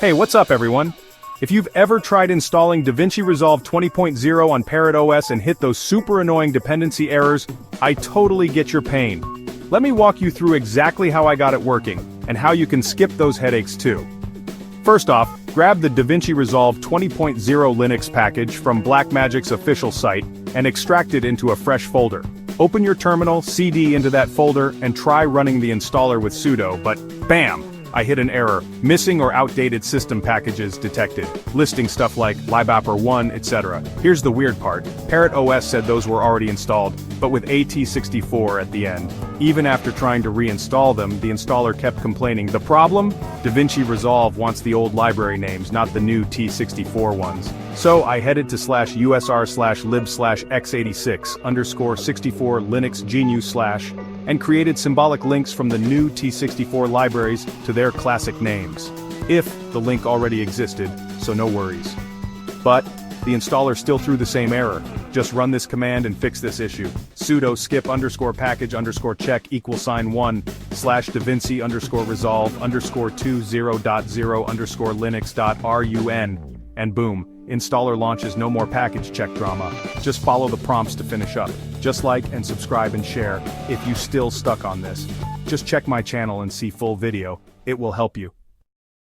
Hey, what's up everyone? If you've ever tried installing DaVinci Resolve 20.0 on Parrot OS and hit those super annoying dependency errors, I totally get your pain. Let me walk you through exactly how I got it working, and how you can skip those headaches too. First off, grab the DaVinci Resolve 20.0 Linux package from Blackmagic's official site, and extract it into a fresh folder. Open your terminal, cd into that folder, and try running the installer with sudo, but bam! I hit an error, missing or outdated system packages detected, listing stuff like libapper1, etc. Here's the weird part, Parrot OS said those were already installed, but with AT64 at the end. Even after trying to reinstall them, the installer kept complaining. The problem? DaVinci Resolve wants the old library names, not the new T64 ones. So I headed to /usr/lib/x86_64 Linux gnu/ and created symbolic links from the new T64 libraries to their classic names. If the link already existed, so no worries. But the installer still threw the same error. Just run this command and fix this issue. Sudo skip_package_check =1 /DaVinci _resolve_20.0.Linux.run, and boom, installer launches. No more package check drama. Just follow the prompts to finish up. Just like and subscribe and share. If you still stuck on this, just check my channel and see full video. It will help you.